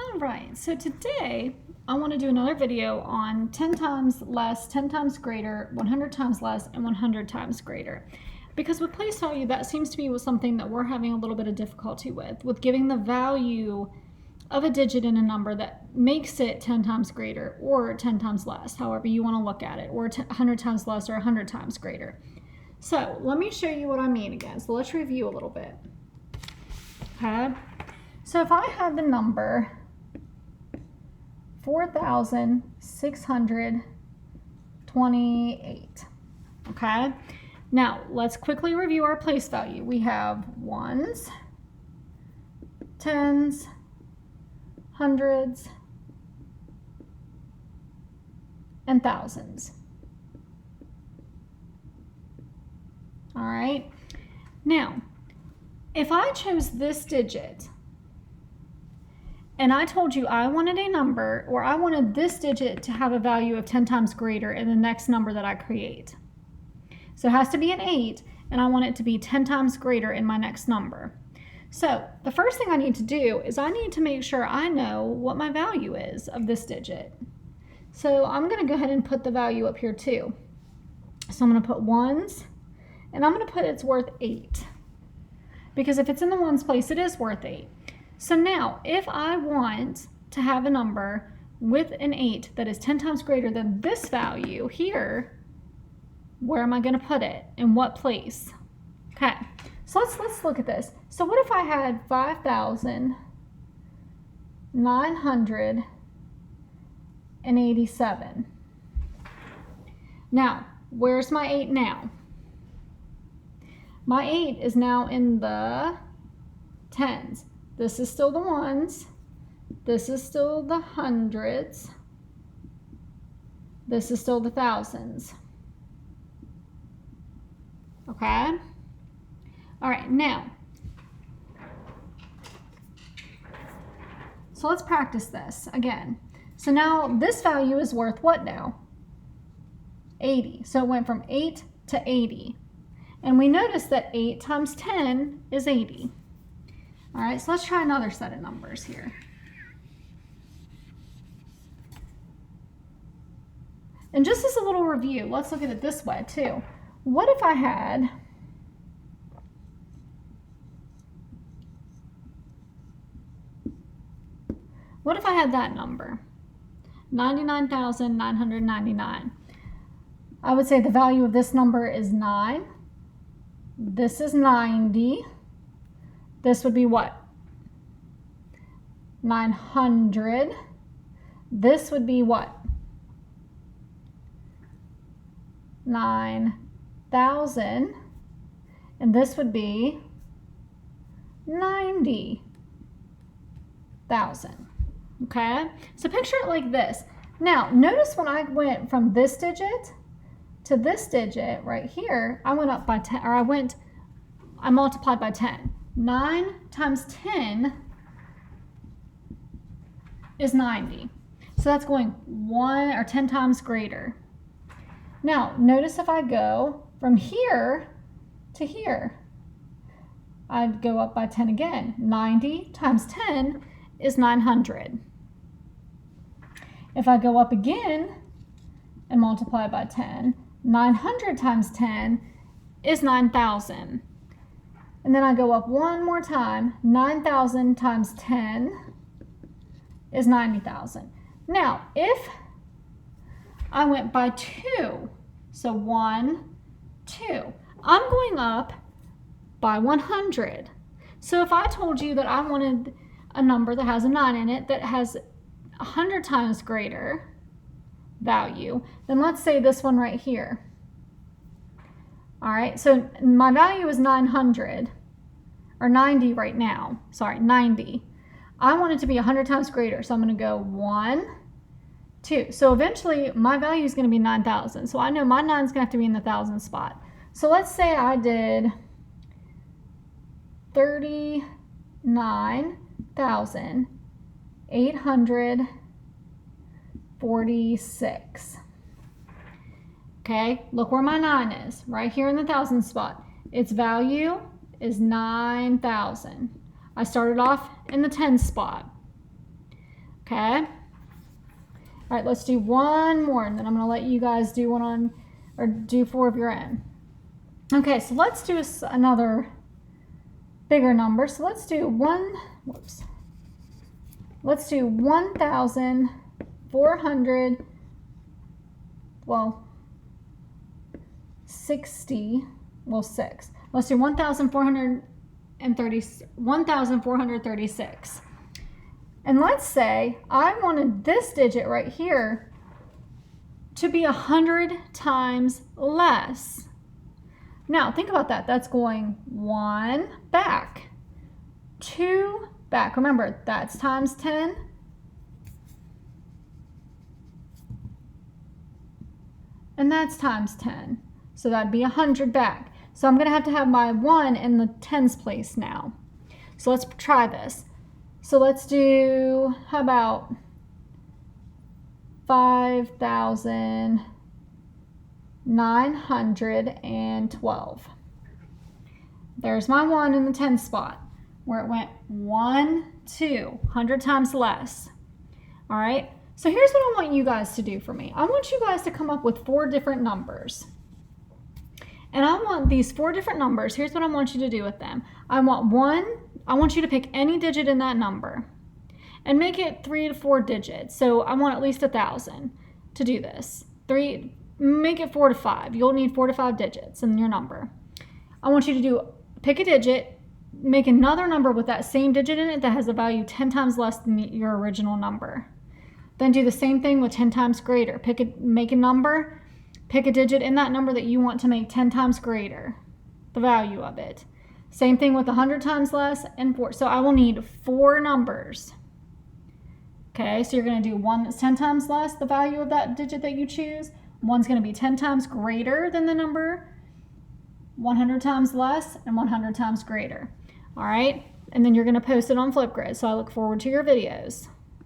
All right, so today I want to do another video on 10 times less, 10 times greater, 100 times less, and 100 times greater. Because with place value, that seems to be something that we're having a little bit of difficulty with giving the value of a digit in a number that makes it 10 times greater or 10 times less, however you want to look at it, or 100 times less or 100 times greater. So let me show you what I mean again. So let's review a little bit. Okay, so if I had the number 4,628. Okay, now let's quickly review our place value. We have ones, tens, hundreds, and thousands. All right, now if I chose this digit and I told you I wanted a number, or I wanted this digit to have a value of 10 times greater in the next number that I create. So it has to be an 8, and I want it to be 10 times greater in my next number. So the first thing I need to do is I need to make sure I know what my value is of this digit. So I'm going to go ahead and put the value up here too. So I'm going to put ones, and I'm going to put it's worth 8. Because if it's in the ones place, it is worth 8. So now, if I want to have a number with an 8 that is 10 times greater than this value here, where am I going to put it? In what place? Okay, so let's look at this. So what if I had 5,987? Now, where's my 8 now? My 8 is now in the tens. This is still the ones. This is still the hundreds. This is still the thousands. Okay? All right, now, so let's practice this again. So now this value is worth what now? 80. So it went from 8 to 80. And we notice that 8 times 10 is 80. All right, so let's try another set of numbers here. And just as a little review, let's look at it this way too. What if I had that number? 99,999. I would say the value of this number is 9. This is 90. This would be what? 900. This would be what? 9,000. And this would be 90,000. Okay? So picture it like this. Now, notice when I went from this digit to this digit right here, I went up by 10, or I multiplied by 10. 9 times 10 is 90. So that's going 1 or 10 times greater. Now, notice if I go from here to here, I'd go up by 10 again. 90 times 10 is 900. If I go up again and multiply by 10, 900 times 10 is 9,000. And then I go up one more time. 9,000 times 10 is 90,000. Now, if I went by 2, so 1, 2, I'm going up by 100. So if I told you that I wanted a number that has a 9 in it that has 100 times greater value, then let's say this one right here. All right, so my value is 900, or 90 right now. Sorry, 90. I want it to be 100 times greater, so I'm going to go 1, 2. So eventually, my value is going to be 9,000. So I know my 9 is going to have to be in the thousand spot. So let's say I did 39,846. Okay, look where my 9 is, right here in the thousand spot. Its value is 9,000. I started off in the 10 spot. Okay. All right, let's do one more, and then I'm going to let you guys do one on, or do 4 of your own. Okay, so let's do another bigger number. So let's do 1,400, well, 60, well, 6. Let's do 1,436. And let's say I wanted this digit right here to be 100 times less. Now, think about that. That's going 1 back, 2 back. Remember, that's times 10. And that's times 10. So that'd be 100 back. So I'm going to have my 1 in the tens place now. So let's try this. So let's do, how about 5,912. There's my 1 in the tens spot where it went 1, 2, 100 times less. All right. So here's what I want you guys to do for me. I want you guys to come up with 4 different numbers. And I want these 4 different numbers. Here's what I want you to do with them. I want you to pick any digit in that number and make it 3 to 4 digits. So I want at least 1,000 to do this. Make it 4 to 5. You'll need 4 to 5 digits in your number. I want you to pick a digit, make another number with that same digit in it that has a value 10 times less than your original number. Then do the same thing with 10 times greater. Make a number, pick a digit in that number that you want to make 10 times greater, the value of it. Same thing with 100 times less and 4. So I will need 4 numbers. Okay, so you're going to do one that's 10 times less, the value of that digit that you choose. One's going to be 10 times greater than the number, 100 times less, and 100 times greater. All right, and then you're going to post it on Flipgrid. So I look forward to your videos.